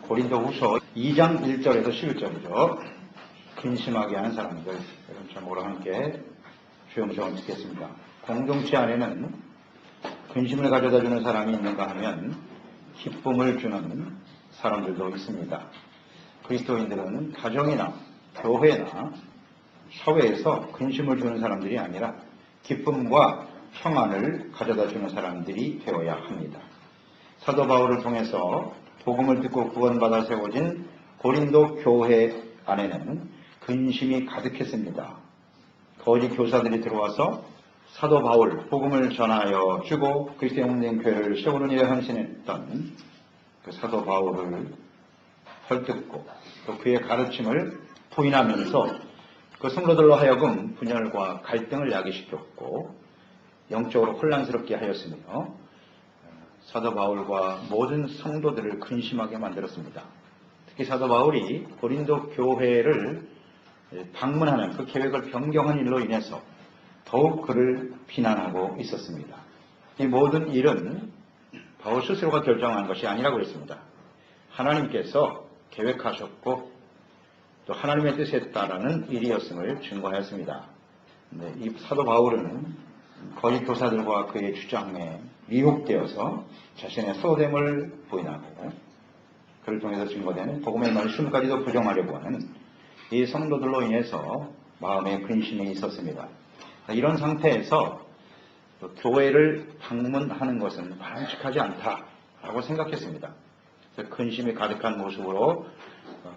고린도후서 2장 1절에서 11절이죠. 근심하게 하는 사람들, 이런 제목으로 함께 주요 음성을 듣겠습니다. 공동체 안에는 근심을 가져다주는 사람이 있는가 하면 기쁨을 주는 사람들도 있습니다. 그리스도인들은 가정이나 교회나 사회에서 근심을 주는 사람들이 아니라 기쁨과 평안을 가져다주는 사람들이 되어야 합니다. 사도 바울을 통해서 복음을 듣고 구원받아 세워진 고린도 교회 안에는 근심이 가득했습니다. 거짓 교사들이 들어와서 사도 바울 복음을 전하여 주고 그리스도의 영된 교회를 세우는 일에 헌신했던 그 사도 바울을 헐뜯고 또 그의 가르침을 부인하면서 그 성도들로 하여금 분열과 갈등을 야기시켰고 영적으로 혼란스럽게 하였으며 사도 바울과 모든 성도들을 근심하게 만들었습니다. 특히 사도 바울이 고린도 교회를 방문하는 그 계획을 변경한 일로 인해서 더욱 그를 비난하고 있었습니다. 이 모든 일은 바울 스스로가 결정한 것이 아니라고 했습니다. 하나님께서 계획하셨고 또 하나님의 뜻에 따르는 일이었음을 증거하였습니다. 이 사도 바울은 거짓 교사들과 그의 주장에 미혹되어서 자신의 소됨을 부인하고 그를 통해서 증거되는 복음의 말씀까지도 부정하려고 하는 이 성도들로 인해서 마음에 근심이 있었습니다. 이런 상태에서 교회를 방문하는 것은 바람직하지 않다라고 생각했습니다. 근심이 가득한 모습으로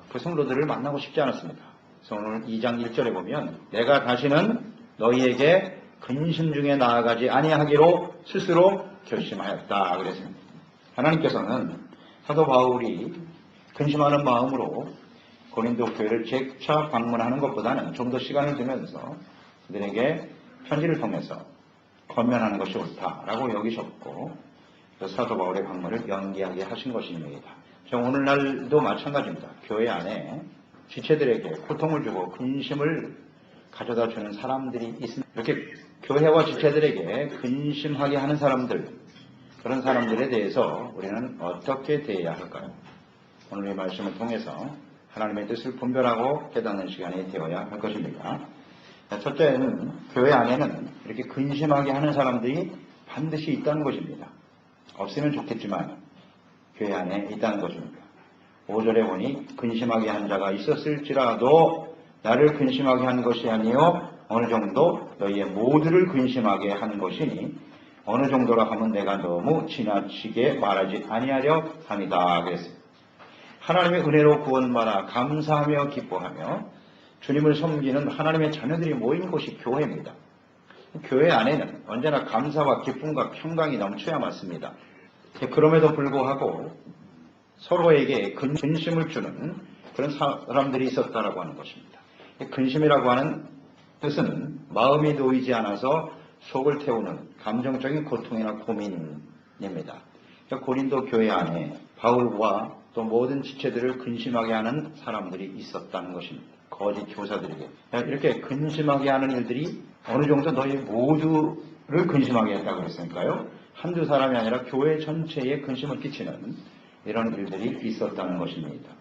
그 성도들을 만나고 싶지 않았습니다. 그래서 오늘 2장 1절에 보면 내가 다시는 너희에게 근심 중에 나아가지 아니하기로 스스로 결심하였다 그랬습니다. 하나님께서는 사도 바울이 근심하는 마음으로 고린도 교회를 재차 방문하는 것보다는 좀 더 시간을 두면서 그들에게 편지를 통해서 권면하는 것이 옳다라고 여기셨고 사도 바울의 방문을 연기하게 하신 것입니다. 오늘날도 마찬가지입니다. 교회 안에 지체들에게 고통을 주고 근심을 가져다 주는 사람들이 있습니다. 이렇게 교회와 지체들에게 근심하게 하는 사람들, 그런 사람들에 대해서 우리는 어떻게 대해야 할까요? 오늘의 말씀을 통해서 하나님의 뜻을 분별하고 깨닫는 시간이 되어야 할 것입니다. 첫째는 교회 안에는 이렇게 근심하게 하는 사람들이 반드시 있다는 것입니다. 없으면 좋겠지만 교회 안에 있다는 것입니다. 5절에 보니 근심하게 한 자가 있었을지라도 나를 근심하게 한 것이 아니요 어느 정도 너희의 모두를 근심하게 한 것이니 어느 정도라 하면 내가 너무 지나치게 말하지 아니하려 함이다 그랬습니다. 하나님의 은혜로 구원받아 감사하며 기뻐하며 주님을 섬기는 하나님의 자녀들이 모인 곳이 교회입니다. 교회 안에는 언제나 감사와 기쁨과 평강이 넘쳐야 맞습니다. 그럼에도 불구하고 서로에게 근심을 주는 그런 사람들이 있었다라고 하는 것입니다. 근심이라고 하는 뜻은 마음이 놓이지 않아서 속을 태우는 감정적인 고통이나 고민입니다. 고린도 교회 안에 바울과 또 모든 지체들을 근심하게 하는 사람들이 있었다는 것입니다. 거짓 교사들에게 이렇게 근심하게 하는 일들이 어느 정도 너희 모두를 근심하게 했다고 했으니까요. 한두 사람이 아니라 교회 전체에 근심을 끼치는 이런 일들이 있었다는 것입니다.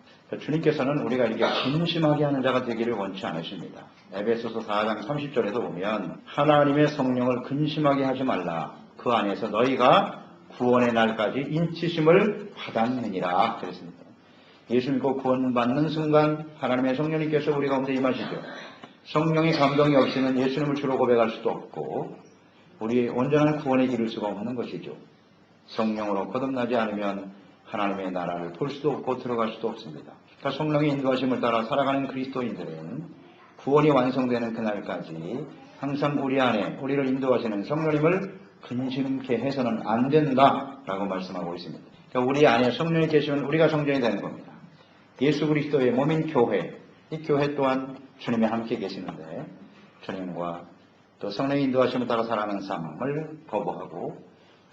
주님께서는 우리가 이렇게 근심하게 하는 자가 되기를 원치 않으십니다. 에베소서 4장 30절에도 보면 하나님의 성령을 근심하게 하지 말라. 그 안에서 너희가 구원의 날까지 인치심을 받았느니라 그랬습니다. 예수 믿고 구원받는 순간 하나님의 성령님께서 우리 가운데 임하시죠. 성령의 감동이 없이는 예수님을 주로 고백할 수도 없고 우리의 온전한 구원에 이를 수가 없는 것이죠. 성령으로 거듭나지 않으면 하나님의 나라를 볼 수도 없고 들어갈 수도 없습니다. 그러니까 성령의 인도하심을 따라 살아가는 그리스도인들은 구원이 완성되는 그날까지 항상 우리 안에 우리를 인도하시는 성령님을 근심케 해서는 안 된다라고 말씀하고 있습니다. 그러니까 우리 안에 성령이 계시면 우리가 성전이 되는 겁니다. 예수 그리스도의 몸인 교회, 이 교회 또한 주님이 함께 계시는데 주님과 또 성령의 인도하심을 따라 살아가는 삶을 거부하고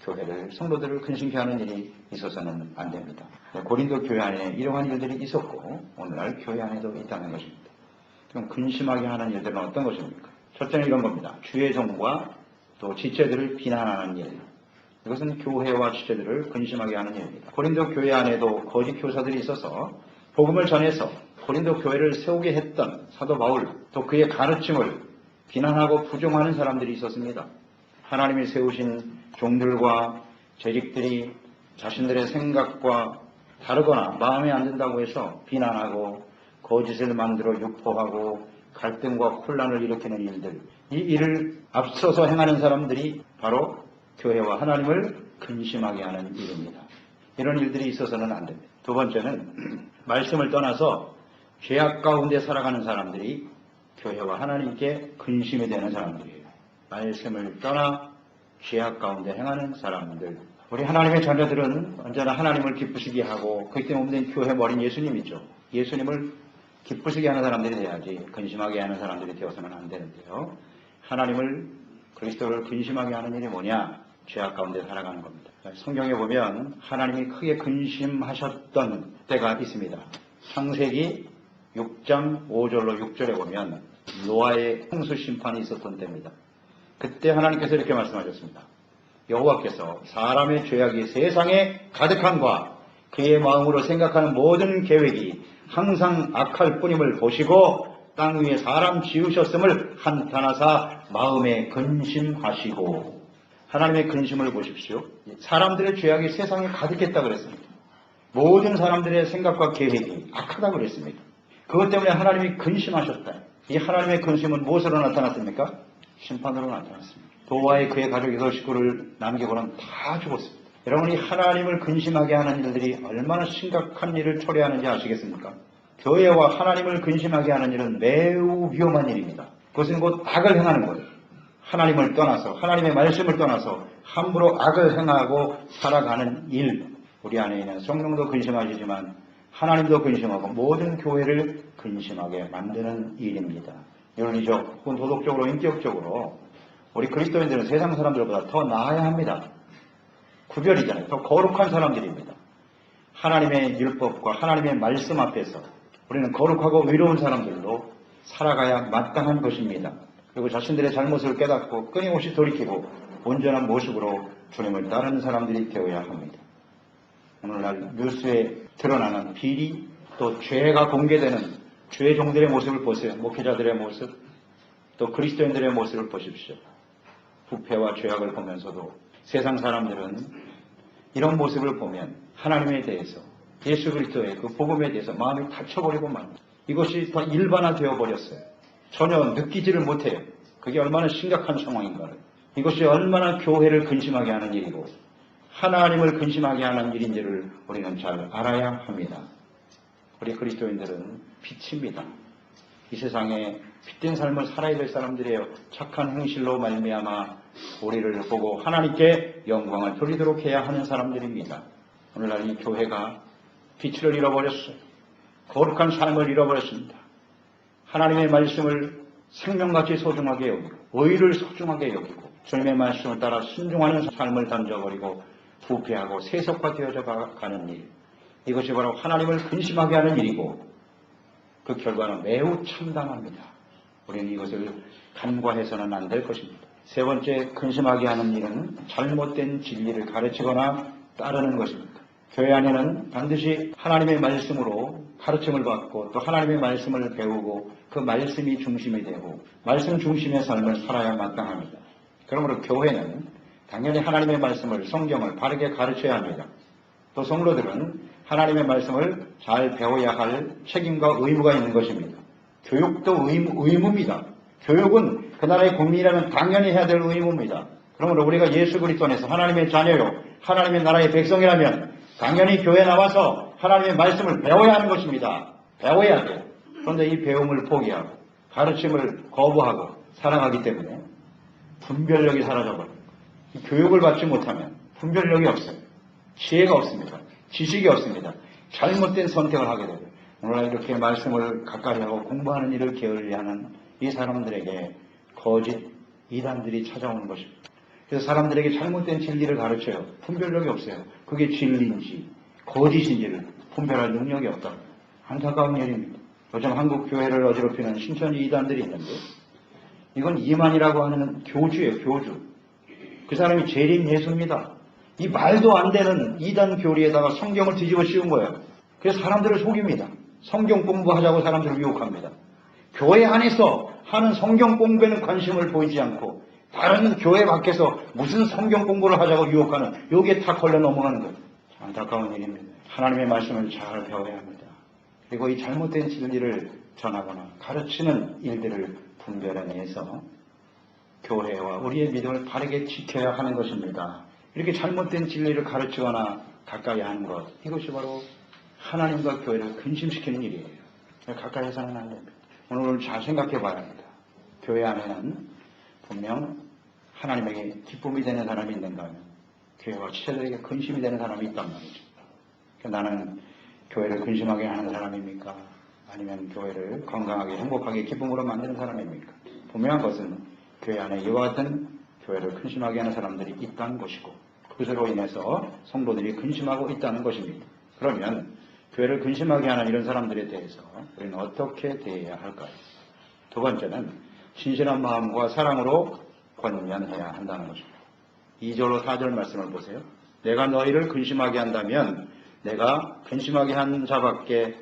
교회를 성도들을 근심케 하는 일이 있어서는 안 됩니다. 고린도 교회 안에 이러한 일들이 있었고 오늘날 교회 안에도 있다는 것입니다. 그럼 근심하게 하는 일들은 어떤 것입니까? 첫째는 이런 겁니다. 주의 종과 또 지체들을 비난하는 일, 이것은 교회와 지체들을 근심하게 하는 일입니다. 고린도 교회 안에도 거짓 교사들이 있어서 복음을 전해서 고린도 교회를 세우게 했던 사도 바울, 또 그의 가르침을 비난하고 부정하는 사람들이 있었습니다. 하나님이 세우신 종들과 재직들이 자신들의 생각과 다르거나 마음에 안 든다고 해서 비난하고 거짓을 만들어 유포하고 갈등과 혼란을 일으키는 일들, 이 일을 앞서서 행하는 사람들이 바로 교회와 하나님을 근심하게 하는 일입니다. 이런 일들이 있어서는 안 됩니다. 두 번째는 말씀을 떠나서 죄악 가운데 살아가는 사람들이 교회와 하나님께 근심이 되는 사람들이에요. 말씀을 떠나 죄악 가운데 행하는 사람들. 우리 하나님의 자녀들은 언제나 하나님을 기쁘시게 하고 그렇기 때문에 없는 교회 머린 예수님이죠. 예수님을 기쁘시게 하는 사람들이 돼야지 근심하게 하는 사람들이 되어서는 안 되는데요. 하나님을, 그리스도를 근심하게 하는 일이 뭐냐? 죄악 가운데 살아가는 겁니다. 성경에 보면 하나님이 크게 근심하셨던 때가 있습니다. 창세기 6장 5절로 6절에 보면 노아의 홍수 심판이 있었던 때입니다. 그때 하나님께서 이렇게 말씀하셨습니다. 여호와께서 사람의 죄악이 세상에 가득함과 그의 마음으로 생각하는 모든 계획이 항상 악할 뿐임을 보시고 땅 위에 사람 지으셨음을 한탄하사 마음에 근심하시고. 하나님의 근심을 보십시오. 사람들의 죄악이 세상에 가득했다 그랬습니다. 모든 사람들의 생각과 계획이 악하다 그랬습니다. 그것 때문에 하나님이 근심하셨다. 이 하나님의 근심은 무엇으로 나타났습니까? 심판으로 나타났습니다. 노아의 그의 가족 8식구를 남기고는 다 죽었습니다. 여러분, 이 하나님을 근심하게 하는 일들이 얼마나 심각한 일을 초래하는지 아시겠습니까? 교회와 하나님을 근심하게 하는 일은 매우 위험한 일입니다. 그것은 곧 악을 행하는 거예요. 하나님을 떠나서, 하나님의 말씀을 떠나서 함부로 악을 행하고 살아가는 일. 우리 안에 있는 성령도 근심하시지만 하나님도 근심하고 모든 교회를 근심하게 만드는 일입니다. 윤리적 혹은 도덕적으로, 인격적으로 우리 그리스도인들은 세상 사람들보다 더 나아야 합니다. 구별이잖아요. 더 거룩한 사람들입니다. 하나님의 율법과 하나님의 말씀 앞에서 우리는 거룩하고 의로운 사람들로 살아가야 마땅한 것입니다. 그리고 자신들의 잘못을 깨닫고 끊임없이 돌이키고 온전한 모습으로 주님을 따르는 사람들이 되어야 합니다. 오늘날 뉴스에 드러나는 비리, 또 죄가 공개되는 죄종들의 모습을 보세요. 목회자들의 모습, 또 그리스도인들의 모습을 보십시오. 부패와 죄악을 보면서도 세상 사람들은 이런 모습을 보면 하나님에 대해서, 예수 그리스도의 그 복음에 대해서 마음이 닫혀버리고 맙니다. 이것이 다 일반화되어 버렸어요. 전혀 느끼지를 못해요. 그게 얼마나 심각한 상황인가를. 이것이 얼마나 교회를 근심하게 하는 일이고 하나님을 근심하게 하는 일인지를 우리는 잘 알아야 합니다. 우리 그리스도인들은 빛입니다. 이 세상에 빛된 삶을 살아야 될 사람들이에요. 착한 행실로 말미암아 우리를 보고 하나님께 영광을 돌리도록 해야 하는 사람들입니다. 오늘날 이 교회가 빛을 잃어버렸어요. 거룩한 삶을 잃어버렸습니다. 하나님의 말씀을 생명같이 소중하게 여기고 의를 소중하게 여기고 주님의 말씀을 따라 순종하는 삶을 던져버리고 부패하고 세속화되어져 가는 일. 이것이 바로 하나님을 근심하게 하는 일이고 그 결과는 매우 참담합니다. 우리는 이것을 간과해서는 안 될 것입니다. 세 번째, 근심하게 하는 일은 잘못된 진리를 가르치거나 따르는 것입니다. 교회 안에는 반드시 하나님의 말씀으로 가르침을 받고 또 하나님의 말씀을 배우고 그 말씀이 중심이 되고 말씀 중심의 삶을 살아야 마땅합니다. 그러므로 교회는 당연히 하나님의 말씀을, 성경을 바르게 가르쳐야 합니다. 또 성도들은 하나님의 말씀을 잘 배워야 할 책임과 의무가 있는 것입니다. 교육도 의무입니다. 교육은 그 나라의 국민이라면 당연히 해야 될 의무입니다. 그러므로 우리가 예수 그리스도 안에서 하나님의 자녀요, 하나님의 나라의 백성이라면 당연히 교회에 나와서 하나님의 말씀을 배워야 하는 것입니다. 배워야 돼요. 그런데 이 배움을 포기하고 가르침을 거부하고 살아가기 때문에 분별력이 사라져버립니다. 교육을 받지 못하면 분별력이 없어요. 지혜가 없습니다. 지식이 없습니다. 잘못된 선택을 하게 되고 오늘날 이렇게 말씀을 가까이 하고 공부하는 일을 게을리하는 이 사람들에게 거짓 이단들이 찾아오는 것입니다. 그래서 사람들에게 잘못된 진리를 가르쳐요. 분별력이 없어요. 그게 진리인지 거짓인지를 분별할 능력이 없다. 안타까운 일입니다. 요즘 한국 교회를 어지럽히는 신천지 이단들이 있는데 이건 이만이라고 하는 교주예요. 교주. 그 사람이 재림 예수입니다. 이 말도 안 되는 이단 교리에다가 성경을 뒤집어 씌운 거예요. 그래서 사람들을 속입니다. 성경 공부하자고 사람들을 유혹합니다. 교회 안에서 하는 성경 공부에는 관심을 보이지 않고 다른 교회 밖에서 무슨 성경 공부를 하자고 유혹하는, 여기에 다 걸려 넘어가는 거예요. 안타까운 일입니다. 하나님의 말씀을 잘 배워야 합니다. 그리고 이 잘못된 진리를 전하거나 가르치는 일들을 분별해내서 교회와 우리의 믿음을 바르게 지켜야 하는 것입니다. 이렇게 잘못된 진리를 가르치거나 가까이 하는 것, 이것이 바로 하나님과 교회를 근심시키는 일이에요. 가까이 해서는 안 됩니다. 오늘 잘 생각해 봐야 합니다. 교회 안에는 분명 하나님에게 기쁨이 되는 사람이 있는가 하면 교회와 지체들에게 근심이 되는 사람이 있단 말이죠. 나는 교회를 근심하게 하는 사람입니까? 아니면 교회를 건강하게 행복하게 기쁨으로 만드는 사람입니까? 분명한 것은 교회 안에 이와 같은 교회를 근심하게 하는 사람들이 있다는 것이고 그것으로 인해서 성도들이 근심하고 있다는 것입니다. 그러면 교회를 근심하게 하는 이런 사람들에 대해서 우리는 어떻게 대해야 할까요? 두 번째는 신실한 마음과 사랑으로 권면해야 한다는 것입니다. 2절로 4절 말씀을 보세요. 내가 너희를 근심하게 한다면 내가 근심하게 한 자밖에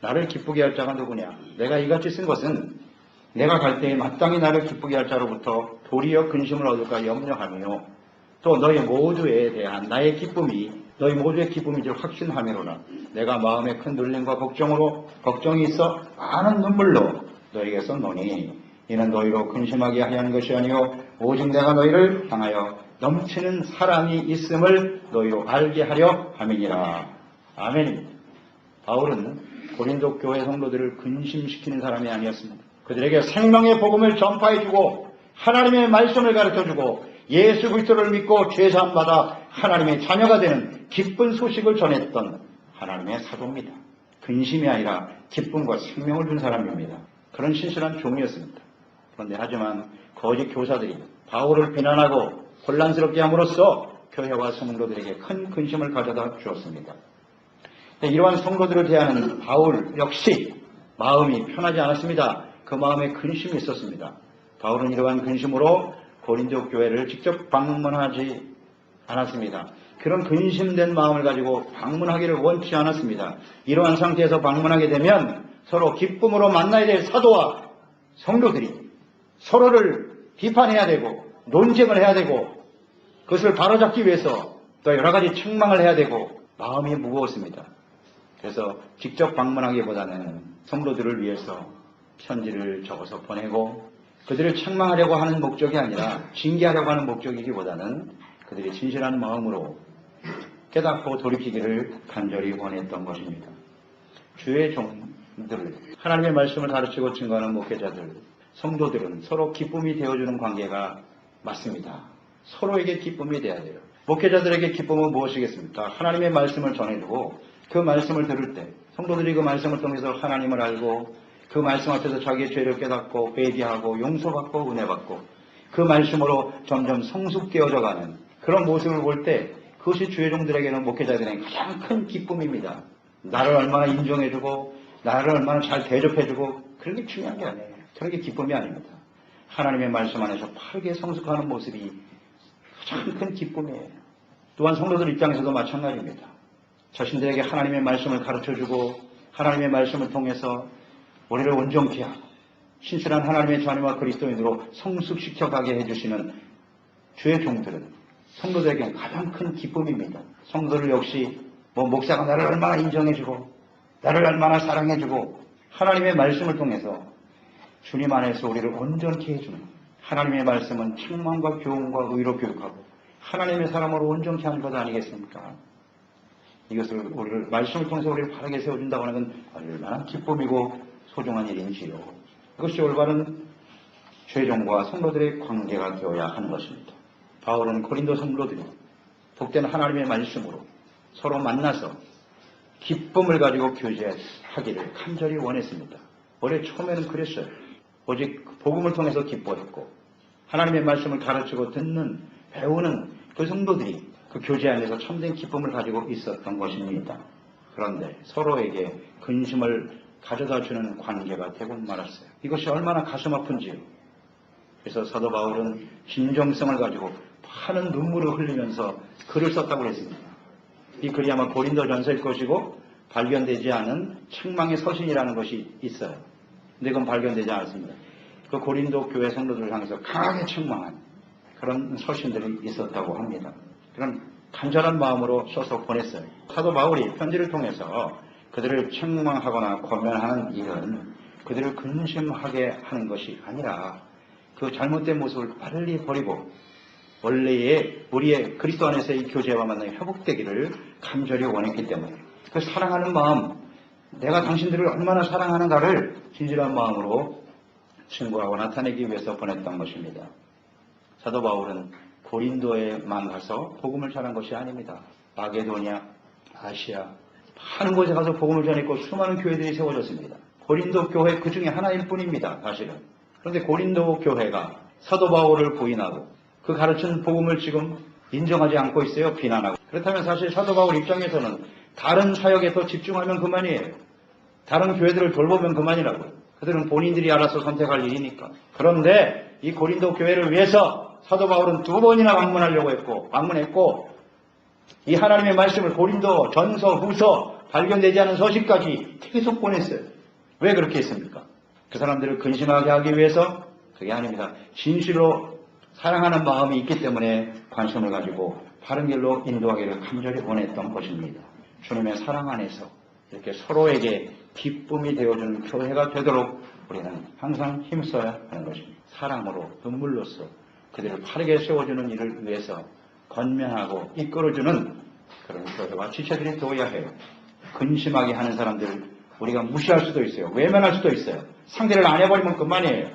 나를 기쁘게 할 자가 누구냐? 내가 이같이 쓴 것은 내가 갈 때에 마땅히 나를 기쁘게 할 자로부터 도리어 근심을 얻을까 염려하며 또 너희 모두에 대한 나의 기쁨이 너희 모두의 기쁨이 줄 확신함이로라. 내가 마음에 큰 눌림과 걱정이 있어 많은 눈물로 너희에게서 노니 이는 너희로 근심하게 하는 것이 아니요 오직 내가 너희를 향하여 넘치는 사랑이 있음을 너희로 알게 하려 함이니라. 아멘입니다. 바울은 고린도 교회 성도들을 근심시키는 사람이 아니었습니다. 그들에게 생명의 복음을 전파해주고 하나님의 말씀을 가르쳐주고 예수 그리스도를 믿고 죄사함 받아 하나님의 자녀가 되는 기쁜 소식을 전했던 하나님의 사도입니다. 근심이 아니라 기쁨과 생명을 준 사람입니다. 그런 신실한 종이었습니다. 그런데 하지만 거짓 교사들이 바울을 비난하고 혼란스럽게 함으로써 교회와 성도들에게 큰 근심을 가져다 주었습니다. 이러한 성도들을 대하는 바울 역시 마음이 편하지 않았습니다. 그 마음에 근심이 있었습니다. 바울은 이러한 근심으로 고린도 교회를 직접 방문하지 않았습니다. 그런 근심된 마음을 가지고 방문하기를 원치 않았습니다. 이러한 상태에서 방문하게 되면 서로 기쁨으로 만나야 될 사도와 성도들이 서로를 비판해야 되고 논쟁을 해야 되고 그것을 바로잡기 위해서 또 여러 가지 책망을 해야 되고 마음이 무거웠습니다. 그래서 직접 방문하기보다는 성도들을 위해서 편지를 적어서 보내고 그들을 책망하려고 하는 목적이 아니라 징계하려고 하는 목적이기보다는 그들이 진실한 마음으로 깨닫고 돌이키기를 간절히 원했던 것입니다. 주의 종들, 하나님의 말씀을 가르치고 증거하는 목회자들, 성도들은 서로 기쁨이 되어주는 관계가 맞습니다. 서로에게 기쁨이 돼야 돼요. 목회자들에게 기쁨은 무엇이겠습니까? 하나님의 말씀을 전해주고 그 말씀을 들을 때 성도들이 그 말씀을 통해서 하나님을 알고 그 말씀 앞에서 자기의 죄를 깨닫고 회개하고 용서받고 은혜받고 그 말씀으로 점점 성숙되어져가는 그런 모습을 볼 때 그것이 주의 종들에게는 목회자들에게는 가장 큰 기쁨입니다. 나를 얼마나 인정해주고 나를 얼마나 잘 대접해주고 그런 게 중요한 게 아니에요. 그런 게 기쁨이 아닙니다. 하나님의 말씀 안에서 빠르게 성숙하는 모습이 가장 큰 기쁨이에요. 또한 성도들 입장에서도 마찬가지입니다. 자신들에게 하나님의 말씀을 가르쳐주고 하나님의 말씀을 통해서 우리를 온전케 하고 신실한 하나님의 자녀와 그리스도인으로 성숙시켜가게 해주시는 주의 종들은 성도들에게 가장 큰 기쁨입니다. 성도들 역시 목사가 나를 얼마나 인정해주고 나를 얼마나 사랑해주고 하나님의 말씀을 통해서 주님 안에서 우리를 온전케 해주는 하나님의 말씀은 책망과 교훈과 의로 교육하고 하나님의 사람으로 온전케 하는 것 아니겠습니까? 이것을 우리를 말씀을 통해서 우리를 바르게 세워준다고 하는 건 얼마나 기쁨이고 소중한 일인지요. 그것이 올바른 죄종과 성도들의 관계가 되어야 하는 것입니다. 바울은 고린도 성도들이 복된 하나님의 말씀으로 서로 만나서 기쁨을 가지고 교제하기를 간절히 원했습니다. 원래 처음에는 그랬어요. 오직 복음을 통해서 기뻐했고 하나님의 말씀을 가르치고 듣는 배우는 그 성도들이 그 교제 안에서 참된 기쁨을 가지고 있었던 것입니다. 그런데 서로에게 근심을 가져다 주는 관계가 되고 말았어요. 이것이 얼마나 가슴 아픈지요. 그래서 사도 바울은 진정성을 가지고 많은 눈물을 흘리면서 글을 썼다고 했습니다. 이 글이 아마 고린도전서일 것이고 발견되지 않은 책망의 서신이라는 것이 있어요. 근데 그건 발견되지 않았습니다. 그 고린도 교회 성도들을 향해서 강하게 책망한 그런 서신들이 있었다고 합니다. 그런 간절한 마음으로 써서 보냈어요. 사도 바울이 편지를 통해서 그들을 책망하거나 권면하는 일은 그들을 근심하게 하는 것이 아니라 그 잘못된 모습을 빨리 버리고 원래의 우리의 그리스도 안에서의 교제와 만남이 회복되기를 간절히 원했기 때문에 그 사랑하는 마음, 내가 당신들을 얼마나 사랑하는가를 진실한 마음으로 증거하고 나타내기 위해서 보냈던 것입니다. 사도 바울은 고린도에만 가서 복음을 전한 것이 아닙니다. 마게도냐, 아시아 많은 곳에 가서 복음을 전했고 수많은 교회들이 세워졌습니다. 고린도 교회 그 중에 하나일 뿐입니다. 사실은. 그런데 고린도 교회가 사도 바울을 부인하고 그 가르친 복음을 지금 인정하지 않고 있어요. 비난하고. 그렇다면 사실 사도 바울 입장에서는 다른 사역에 더 집중하면 그만이에요. 다른 교회들을 돌보면 그만이라고요. 그들은 본인들이 알아서 선택할 일이니까. 그런데 이 고린도 교회를 위해서 사도 바울은 2번이나 방문했고 이 하나님의 말씀을 고린도 전서, 후서, 발견되지 않은 서식까지 계속 보냈어요. 왜 그렇게 했습니까? 그 사람들을 근심하게 하기 위해서? 그게 아닙니다. 진실로 사랑하는 마음이 있기 때문에 관심을 가지고 바른 길로 인도하기를 간절히 원했던 것입니다. 주님의 사랑 안에서 이렇게 서로에게 기쁨이 되어주는 교회가 되도록 우리는 항상 힘써야 하는 것입니다. 사랑으로, 눈물로써 그들을 바르게 세워주는 일을 위해서 권면하고 이끌어주는 그런 교회와 지체들이 되어야 해요. 근심하게 하는 사람들 우리가 무시할 수도 있어요. 외면할 수도 있어요. 상대를 안 해버리면 그만이에요.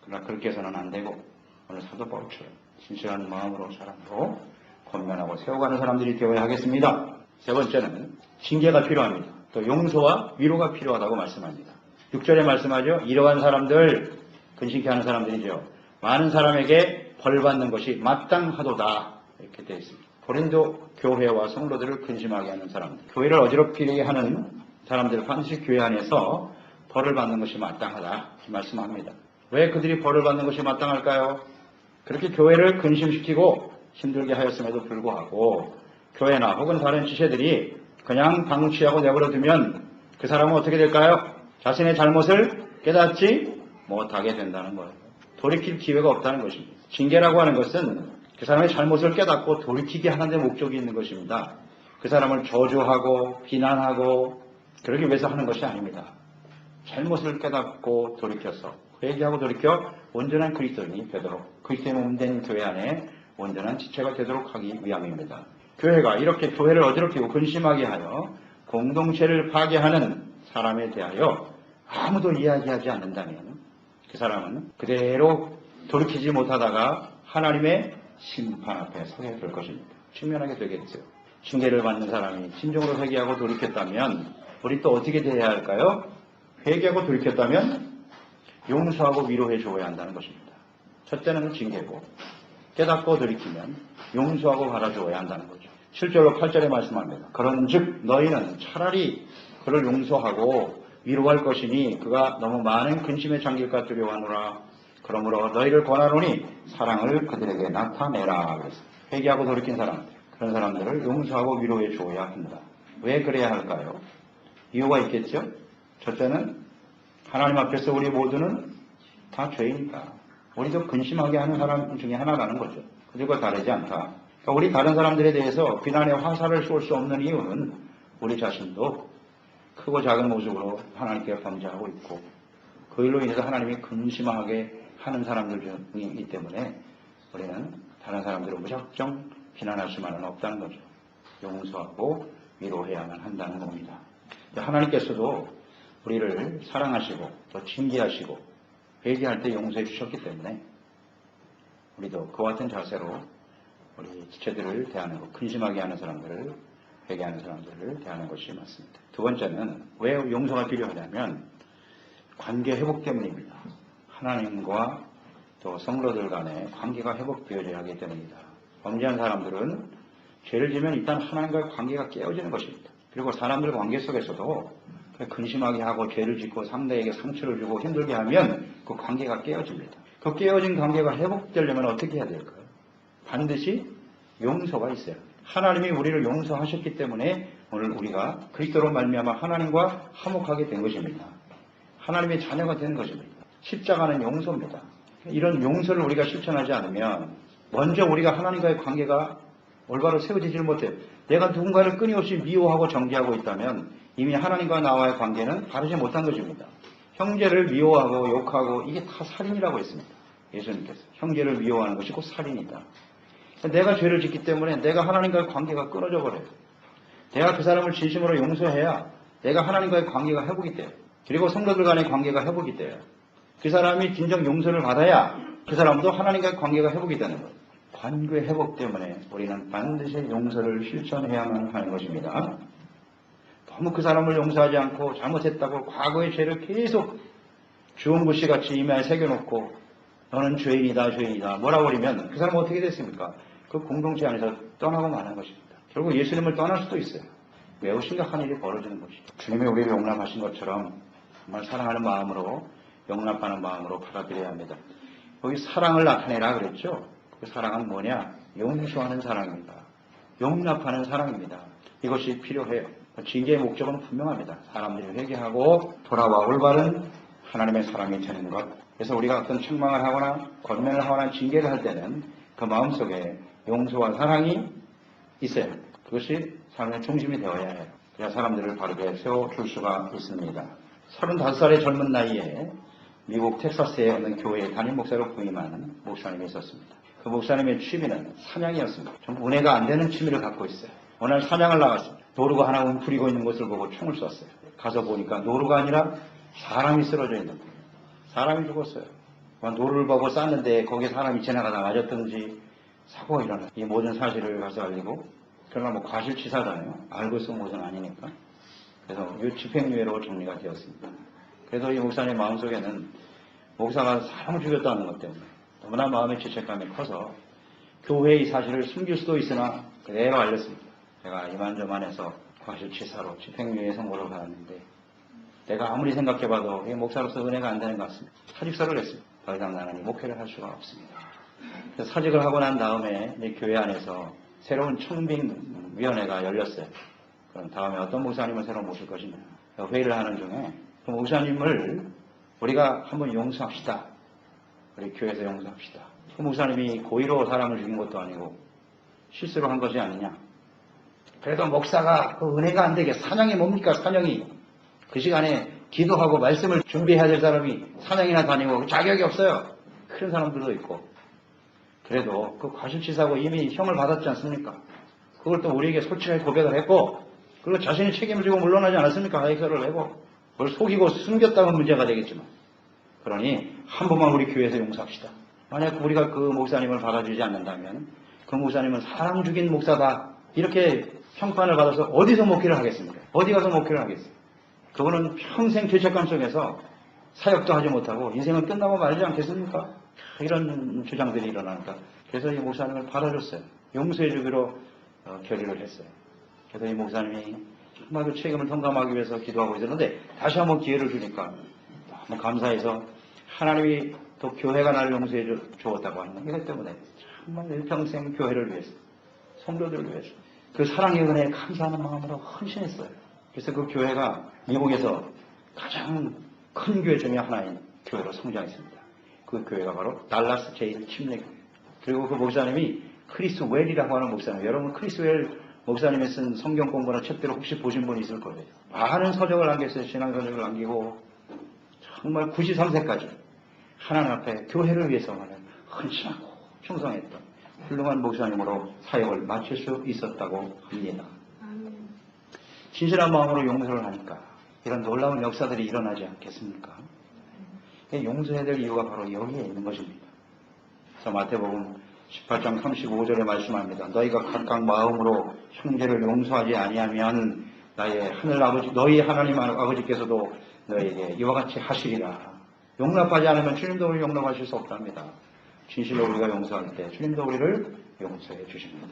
그러나 그렇게 해서는 안 되고 오늘 사도 바울처럼 진실한 마음으로 사랑으로 권면하고 세워가는 사람들이 되어야 하겠습니다. 세 번째는 징계가 필요합니다. 또 용서와 위로가 필요하다고 말씀합니다. 6절에 말씀하죠. 이러한 사람들, 근심케 하는 사람들이죠. 많은 사람에게 벌받는 것이 마땅하도다. 이렇게 되어 있습니다. 고린도 교회와 성도들을 근심하게 하는 사람들, 교회를 어지럽히게 하는 사람들 반드시 교회 안에서 벌을 받는 것이 마땅하다. 이렇게 말씀합니다. 왜 그들이 벌을 받는 것이 마땅할까요? 그렇게 교회를 근심시키고 힘들게 하였음에도 불구하고 교회나 혹은 다른 지체들이 그냥 방치하고 내버려두면 그 사람은 어떻게 될까요? 자신의 잘못을 깨닫지 못하게 된다는 거예요. 돌이킬 기회가 없다는 것입니다. 징계라고 하는 것은 그 사람의 잘못을 깨닫고 돌이키게 하는 데 목적이 있는 것입니다. 그 사람을 저주하고 비난하고 그러기 위해서 하는 것이 아닙니다. 잘못을 깨닫고 돌이켜서 회개하고 돌이켜 온전한 그리스도인이 되도록 그리스도의 몸된 교회 안에 온전한 지체가 되도록 하기 위함입니다. 교회가 이렇게 교회를 어지럽히고 근심하게 하여 공동체를 파괴하는 사람에 대하여 아무도 이야기하지 않는다면 그 사람은 그대로 돌이키지 못하다가 하나님의 심판 앞에 서게 될 것입니다. 직면하게 되겠죠. 징계를 받는 사람이 진정으로 회개하고 돌이켰다면 우리 또 어떻게 돼야 할까요? 회개하고 돌이켰다면 용서하고 위로해 줘야 한다는 것입니다. 첫째는 징계고 깨닫고 돌이키면 용서하고 바라줘야 한다는 거죠. 7절로 8절에 말씀합니다. 그런즉 너희는 차라리 그를 용서하고 위로할 것이니 그가 너무 많은 근심에 잠길까 두려워하노라. 그러므로 너희를 권하노니 사랑을 그들에게 나타내라. 그래서 회개하고 돌이킨 사람들, 그런 사람들을 용서하고 위로해 줘야 한다. 왜 그래야 할까요? 이유가 있겠죠. 첫째는 하나님 앞에서 우리 모두는 다 죄이니까 우리도 근심하게 하는 사람 중에 하나라는 거죠. 그들과 다르지 않다. 그러니까 우리 다른 사람들에 대해서 비난의 화살을 쏠 수 없는 이유는 우리 자신도 크고 작은 모습으로 하나님께 범죄하고 있고 그 일로 인해서 하나님이 근심하게 하는 사람들 중에 있기 때문에 우리는 다른 사람들을 무작정 비난할 수만은 없다는 거죠. 용서하고 위로해야만 한다는 겁니다. 하나님께서도 우리를 사랑하시고 또 징계하시고 회개할 때 용서해 주셨기 때문에 우리도 그와 같은 자세로 우리 지체들을 대하는 것, 근심하게 하는 사람들을, 회개하는 사람들을 대하는 것이 맞습니다. 두 번째는 왜 용서가 필요하냐면 관계 회복 때문입니다. 하나님과 또 성도들 간의 관계가 회복되어야 하기 때문입니다. 범죄한 사람들은 죄를 지면 일단 하나님과의 관계가 깨어지는 것입니다. 그리고 사람들 관계 속에서도 근심하게 하고 죄를 짓고 상대에게 상처를 주고 힘들게 하면 그 관계가 깨어집니다. 그 깨어진 관계가 회복되려면 어떻게 해야 될까요? 반드시 용서가 있어요. 하나님이 우리를 용서하셨기 때문에 오늘 우리가 그리스도로 말미암아 하나님과 화목하게 된 것입니다. 하나님의 자녀가 된 것입니다. 십자가는 용서입니다. 이런 용서를 우리가 실천하지 않으면 먼저 우리가 하나님과의 관계가 올바로 세워지질 못해요. 내가 누군가를 끊임없이 미워하고 정죄하고 있다면 이미 하나님과 나와의 관계는 바르지 못한 것입니다. 형제를 미워하고 욕하고 이게 다 살인이라고 했습니다. 예수님께서. 형제를 미워하는 것이 곧 살인이다. 내가 죄를 짓기 때문에 내가 하나님과의 관계가 끊어져 버려요. 내가 그 사람을 진심으로 용서해야 내가 하나님과의 관계가 회복이 돼요. 그리고 성도들 간의 관계가 회복이 돼요. 그 사람이 진정 용서를 받아야 그 사람도 하나님과의 관계가 회복이 되는 거예요. 관계 회복 때문에 우리는 반드시 용서를 실천해야만 하는 것입니다. 너무 그 사람을 용서하지 않고 잘못했다고 과거의 죄를 계속 주홍구씨 같이 이마에 새겨놓고 너는 죄인이다 죄인이다 뭐라 버리면 그 사람은 어떻게 됐습니까? 그 공동체 안에서 떠나고 마는 것입니다. 결국 예수님을 떠날 수도 있어요. 매우 심각한 일이 벌어지는 것이죠. 주님이 우리를 용납하신 것처럼 정말 사랑하는 마음으로 용납하는 마음으로 받아들여야 합니다. 여기 사랑을 나타내라 그랬죠. 그 사랑은 뭐냐? 용서하는 사랑입니다. 용납하는 사랑입니다. 이것이 필요해요. 징계의 목적은 분명합니다. 사람들이 회개하고 돌아와 올바른 하나님의 사랑이 되는 것. 그래서 우리가 어떤 책망을 하거나 권면을 하거나 징계를 할 때는 그 마음속에 용서와 사랑이 있어요. 그것이 삶의 중심이 되어야 해요. 그래야 사람들을 바르게 세워줄 수가 있습니다. 35살의 젊은 나이에 미국 텍사스의 어느 교회에 담임 목사로 부임하는 목사님이 있었습니다. 그 목사님의 취미는 사냥이었습니다. 좀 은혜가 안 되는 취미를 갖고 있어요. 어느 날 사냥을 나갔습니다. 노루가 하나 웅크리고 있는 것을 보고 총을 쐈어요. 가서 보니까 노루가 아니라 사람이 쓰러져 있는 거예요. 사람이 죽었어요. 노루를 보고 쐈는데 거기에 사람이 지나가다 맞았던지 사고가 일어나요. 이 모든 사실을 가서 알리고 그러나 뭐 과실치사잖아요. 알고 쓴 것은 아니니까. 그래서 집행유예로 정리가 되었습니다. 그래서 이 목사님 마음속에는 목사가 사람을 죽였다는 것 때문에 너무나 마음의 죄책감이 커서 교회의 사실을 숨길 수도 있으나 그대로 알렸습니다. 제가 이만저만해서 과실치사로 집행유예 선고를 받았는데 내가 아무리 생각해봐도 이 목사로서 은혜가 안 되는 것 같습니다. 사직서를 했습니다. 더 이상 나는 이 목회를 할 수가 없습니다. 그래서 사직을 하고 난 다음에 이 교회 안에서 새로운 청빙위원회가 열렸어요. 그럼 다음에 어떤 목사님을 새로 모실 것이냐. 회의를 하는 중에 그 목사님을 우리가 한번 용서합시다. 우리 교회에서 용서합시다. 그 목사님이 고의로 사람을 죽인 것도 아니고 실수로 한 것이 아니냐. 그래도 목사가 그 은혜가 안 되게 사냥이 뭡니까 사냥이. 그 시간에 기도하고 말씀을 준비해야 될 사람이 사냥이나 다니고 자격이 없어요. 그런 사람들도 있고. 그래도 그 과실치사하고 이미 형을 받았지 않습니까? 그걸 또 우리에게 솔직하게 고백을 했고 그리고 자신이 책임을 지고 물러나지 않았습니까? 하이서를 내고 그걸 속이고 숨겼다면 문제가 되겠지만 그러니 한 번만 우리 교회에서 용서합시다. 만약 우리가 그 목사님을 받아주지 않는다면 그 목사님은 사람 죽인 목사다 이렇게 평판을 받아서 어디서 목회를 하겠습니까? 어디 가서 목회를 하겠어요? 그거는 평생 죄책감 속에서 사역도 하지 못하고 인생은 끝나고 말지 않겠습니까? 이런 주장들이 일어나니까 그래서 이 목사님을 받아줬어요. 용서해 주기로 결의를 했어요. 그래서 이 목사님이 정말 그 책임을 통감하기 위해서 기도하고 있었는데 다시 한번 기회를 주니까 너무 감사해서 하나님이 또 교회가 나를 용서해 주었다고 하는 이것 때문에 정말 일평생 교회를 위해서 성도들을 위해서 그 사랑의 은혜에 감사하는 마음으로 헌신했어요. 그래서 그 교회가 미국에서 가장 큰 교회 중에 하나인 교회로 성장했습니다. 그 교회가 바로 달라스 제1침례교회. 그리고 그 목사님이 크리스 웰이라고 하는 목사님. 여러분 크리스 웰 목사님이 쓴 성경 공부나 책들을 혹시 보신 분이 있을 거예요. 많은 서적을 남겼어요. 신앙 서적을 남기고 정말 93세까지 하나님 앞에 교회를 위해서만 헌신하고 충성했던 훌륭한 목사님으로 사역을 마칠 수 있었다고 합니다. 진실한 마음으로 용서를 하니까 이런 놀라운 역사들이 일어나지 않겠습니까? 용서해야 될 이유가 바로 여기에 있는 것입니다. 그래서 마태복음 18장 35절에 말씀합니다. 너희가 각각 마음으로 형제를 용서하지 아니하면 나의 하늘 아버지, 너희 하나님 아버지께서도 너희에게 이와 같이 하시리라. 용납하지 않으면 주님도 우리를 용납하실 수 없답니다. 진실로 우리가 용서할 때 주님도 우리를 용서해 주십니다.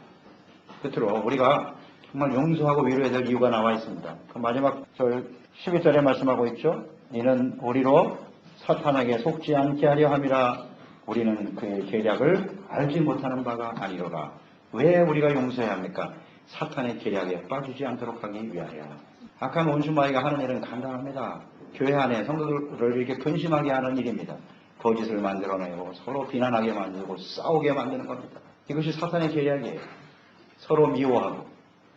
끝으로 우리가 정말 용서하고 위로해야 될 이유가 나와 있습니다. 그 마지막 절 11절에 말씀하고 있죠. 이는 우리로 사탄에게 속지 않게 하려 함이라 우리는 그의 계략을 알지 못하는 바가 아니로라. 왜 우리가 용서해야 합니까? 사탄의 계략에 빠지지 않도록 하기 위하여. 악한 원수마귀가 하는 일은 간단합니다. 교회 안에 성도들을 이렇게 근심하게 하는 일입니다. 거짓을 만들어내고 서로 비난하게 만들고 싸우게 만드는 겁니다. 이것이 사탄의 계략이에요. 서로 미워하고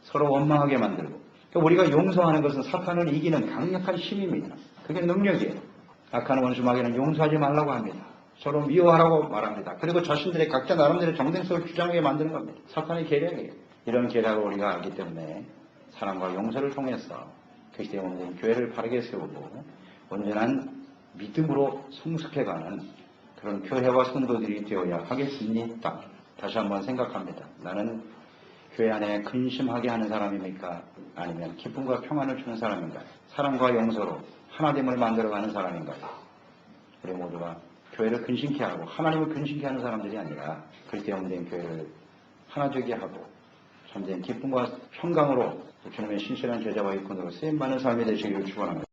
서로 원망하게 만들고. 그러니까 우리가 용서하는 것은 사탄을 이기는 강력한 힘입니다. 그게 능력이에요. 악한 원수마귀는 용서하지 말라고 합니다. 서로 미워하라고 말합니다. 그리고 자신들의 각자 나름대로 정당성을 주장하게 만드는 겁니다. 사탄의 계략이에요. 이런 계략을 우리가 알기 때문에 사랑과 용서를 통해서 그리스도의 몸된 교회를 바르게 세우고 온전한 믿음으로 성숙해가는 그런 교회와 성도들이 되어야 하겠습니다. 다시 한번 생각합니다. 나는 교회 안에 근심하게 하는 사람입니까? 아니면 기쁨과 평안을 주는 사람인가요? 사랑과 용서로 하나됨을 만들어가는 사람인가요? 우리 모두가 교회를 근심케 하고 하나님을 근심케 하는 사람들이 아니라 그리스도의 몸된 교회를 하나되게 하고 참된 기쁨과 평강으로 주님의 신실한 제자와 일꾼으로 쓰임받는 삶이 되시기를 축원합니다.